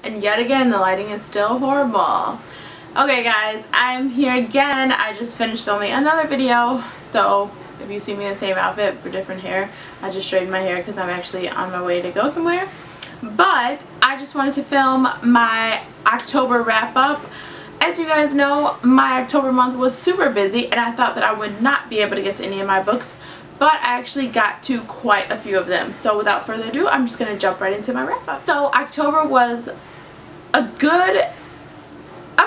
and yet again the lighting is still horrible. Okay guys, I'm here again. I just finished filming another video, so if you see me in the same outfit but different hair, I just straightened my hair because I'm actually on my way to go somewhere. But I just wanted to film my October wrap up. As you guys know, my October month was super busy and I thought that I would not be able to get to any of my books, but I actually got to quite a few of them. So without further ado, I'm just going to jump right into my wrap up. So October was a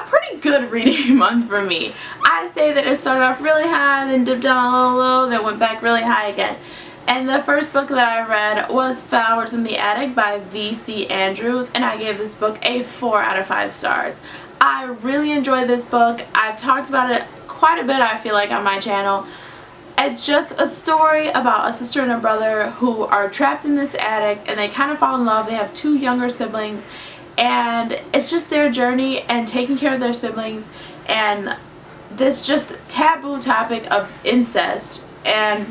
pretty good reading month for me. I say that it started off really high, then dipped down a little low, then went back really high again. And the first book that I read was Flowers in the Attic by V.C. Andrews, and I gave this book a 4 out of 5 stars. I really enjoyed this book. I've talked about it quite a bit, I feel like, on my channel. It's just a story about a sister and a brother who are trapped in this attic and they kind of fall in love. They have 2 younger siblings and it's just their journey and taking care of their siblings and this just taboo topic of incest and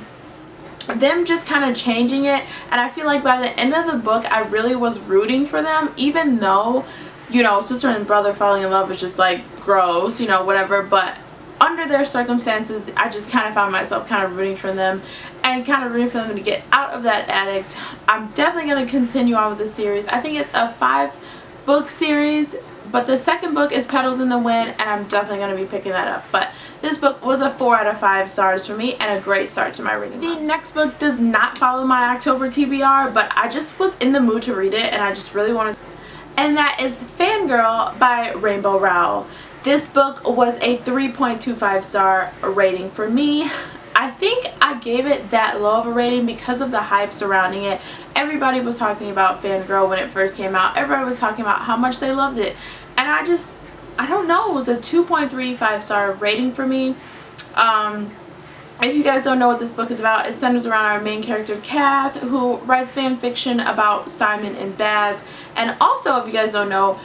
them just kind of changing it. And I feel like by the end of the book I really was rooting for them, even though, you know, sister and brother falling in love is just like gross, you know, whatever, but under their circumstances I just kind of found myself kind of rooting for them and kind of rooting for them to get out of that attic. I'm definitely going to continue on with this series. I think it's a 5-book series, but the second book is Petals in the Wind and I'm definitely going to be picking that up. But this book was a 4 out of 5 stars for me and a great start to my reading. The next book does not follow my October TBR, but I just was in the mood to read it and I just really wanted, and that is Fangirl by Rainbow Rowell. This book was a 3.25 star rating for me. I think I gave it that low of a rating because of the hype surrounding it. Everybody was talking about Fangirl when it first came out. Everybody was talking about how much they loved it. And I don't know, it was a 2.35 star rating for me. If you guys don't know what this book is about, it centers around our main character Kath, who writes fan fiction about Simon and Baz. And also, if you guys don't know,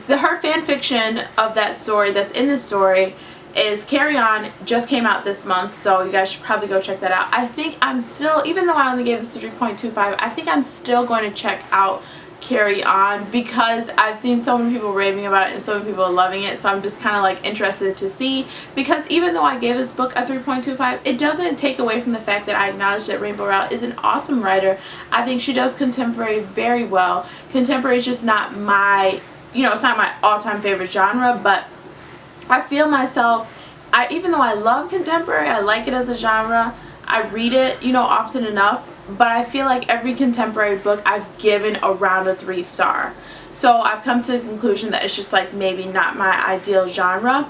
her fan fiction of that story that's in this story is Carry On, just came out this month, so you guys should probably go check that out. I think I'm still, even though I only gave this a 3.25, I think I'm still going to check out Carry On because I've seen so many people raving about it and so many people are loving it, so I'm just kind of like interested to see, because even though I gave this book a 3.25, it doesn't take away from the fact that I acknowledge that Rainbow Rowell is an awesome writer. I think she does contemporary very well. Contemporary is just not my, you know, it's not my all-time favorite genre, but I feel myself, even though I love contemporary, I like it as a genre, I read it, you know, often enough, but I feel like every contemporary book I've given around a 3 star. So I've come to the conclusion that it's just like maybe not my ideal genre,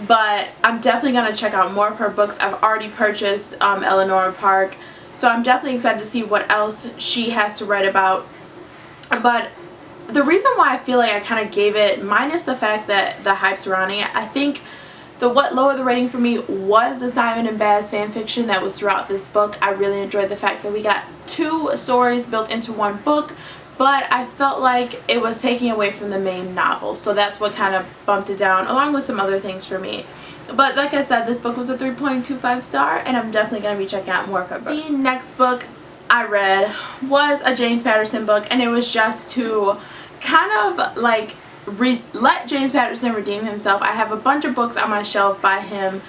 but I'm definitely going to check out more of her books. I've already purchased Eleanor Park, so I'm definitely excited to see what else she has to write about. But the reason why I feel like I kind of gave it, minus the fact that the hype surrounding it, I think what lowered the rating for me was the Simon and Baz fanfiction that was throughout this book. I really enjoyed the fact that we got 2 stories built into one book, but I felt like it was taking away from the main novel, so that's what kind of bumped it down, along with some other things for me. But like I said, this book was a 3.25 star and I'm definitely going to be checking out more of her books. The next book I read was a James Patterson book, and it was just to kind of like let James Patterson redeem himself. I have a bunch of books on my shelf by him,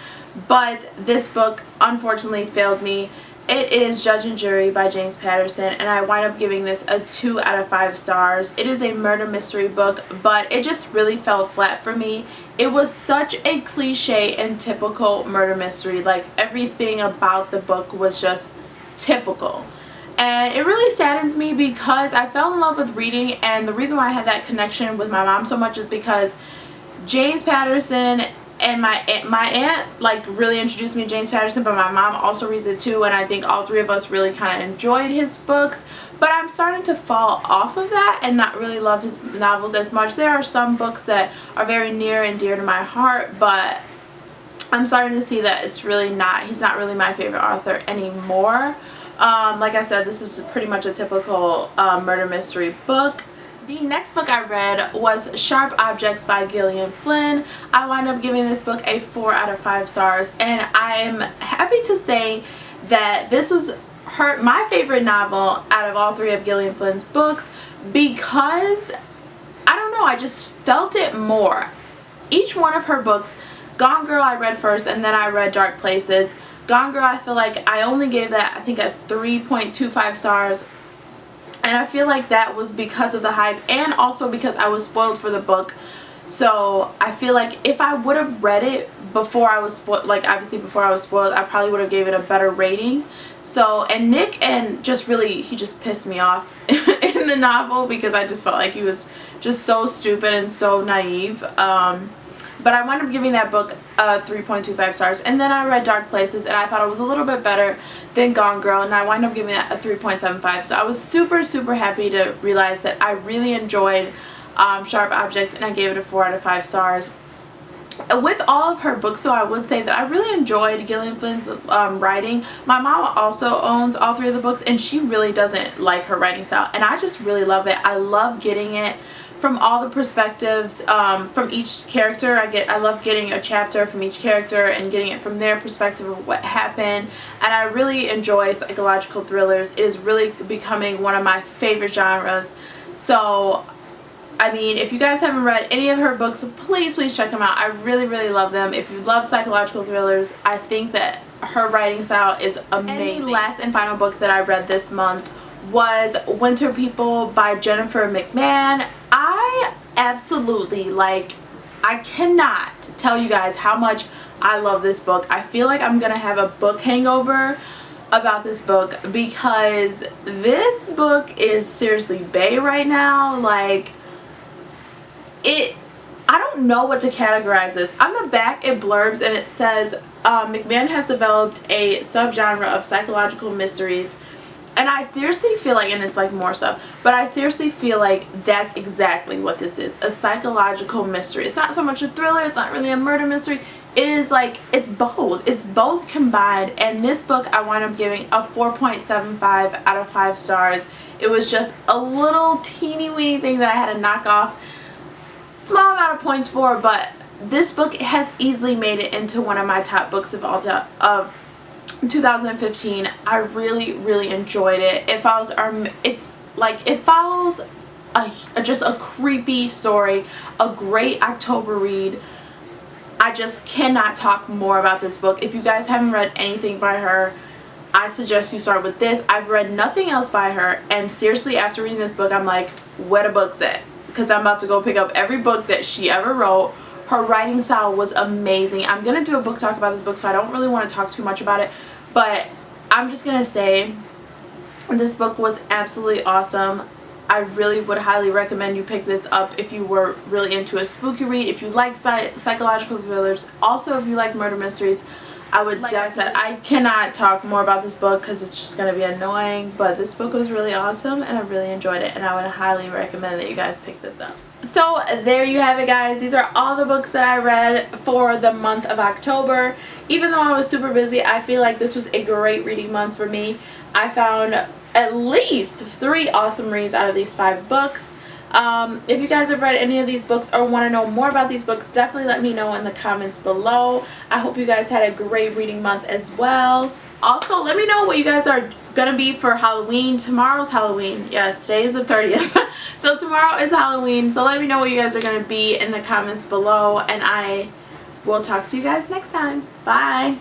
but this book unfortunately failed me. It is Judge and Jury by James Patterson, and I wind up giving this a 2 out of 5 stars. It is a murder mystery book, but it just really fell flat for me. It was such a cliche and typical murder mystery. Like, everything about the book was just typical. And it really saddens me because I fell in love with reading, and the reason why I had that connection with my mom so much is because James Patterson and my aunt like really introduced me to James Patterson, but my mom also reads it too, and I think all 3 of us really kind of enjoyed his books. But I'm starting to fall off of that and not really love his novels as much. There are some books that are very near and dear to my heart, but I'm starting to see that he's not really my favorite author anymore. Like I said, this is pretty much a typical murder mystery book. The next book I read was Sharp Objects by Gillian Flynn. I wound up giving this book a 4 out of 5 stars, and I'm happy to say that this was my favorite novel out of all 3 of Gillian Flynn's books, because I don't know, I just felt it more. Each one of her books, Gone Girl I read first, and then I read Dark Places. Gone Girl, I feel like I only gave that, I think, a 3.25 stars. And I feel like that was because of the hype and also because I was spoiled for the book. So I feel like if I would have read it before I was spoiled, like obviously before I was spoiled, I probably would have gave it a better rating. So, and Nick, and just really, he just pissed me off in the novel because I just felt like he was just so stupid and so naive. But I wound up giving that book 3.25 stars. And then I read Dark Places, and I thought it was a little bit better than Gone Girl, and I wound up giving that a 3.75. So I was super, super happy to realize that I really enjoyed Sharp Objects, and I gave it a 4 out of 5 stars. With all of her books, though, I would say that I really enjoyed Gillian Flynn's writing. My mom also owns all 3 of the books, and she really doesn't like her writing style, and I just really love it. I love getting it from all the perspectives from each character. I love getting a chapter from each character and getting it from their perspective of what happened, and I really enjoy psychological thrillers. It is really becoming one of my favorite genres. So I mean, if you guys haven't read any of her books, please check them out. I really, really love them. If you love psychological thrillers, I think that her writing style is amazing. And the last and final book that I read this month was Winter People by Jennifer McMahon. I absolutely, like, I cannot tell you guys how much I love this book. I feel like I'm gonna have a book hangover about this book because this book is seriously bae right now. Like, I don't know what to categorize this. On the back it blurbs and it says McMahon has developed a subgenre of psychological mysteries, and I seriously feel like, and it's like more stuff, but I seriously feel like that's exactly what this is, a psychological mystery. It's not so much a thriller, it's not really a murder mystery, it is like, it's both combined. And this book I wound up giving a 4.75 out of 5 stars. It was just a little teeny weeny thing that I had to knock off small amount of points for, but this book has easily made it into one of my top books of all time, of 2015. I really, really enjoyed it. It follows just a creepy story, a great October read. I just cannot talk more about this book. If you guys haven't read anything by her, I suggest you start with this. I've read nothing else by her, and seriously, after reading this book, I'm like, where the book's at? Because I'm about to go pick up every book that she ever wrote. Her writing style was amazing. I'm going to do a book talk about this book, so I don't really want to talk too much about it. But I'm just going to say this book was absolutely awesome. I really would highly recommend you pick this up if you were really into a spooky read, if you like psychological thrillers, also if you like murder mysteries. I would, like I said, I cannot talk more about this book because it's just going to be annoying, but this book was really awesome and I really enjoyed it, and I would highly recommend that you guys pick this up. So there you have it, guys. These are all the books that I read for the month of October. Even though I was super busy, I feel like this was a great reading month for me. I found at least 3 awesome reads out of these 5 books. If you guys have read any of these books or want to know more about these books, definitely let me know in the comments below. I hope you guys had a great reading month as well. Also, let me know what you guys are gonna be for Halloween. Tomorrow's Halloween. Yes, today is the 30th. So tomorrow is Halloween. So let me know what you guys are gonna be in the comments below, and I will talk to you guys next time. Bye.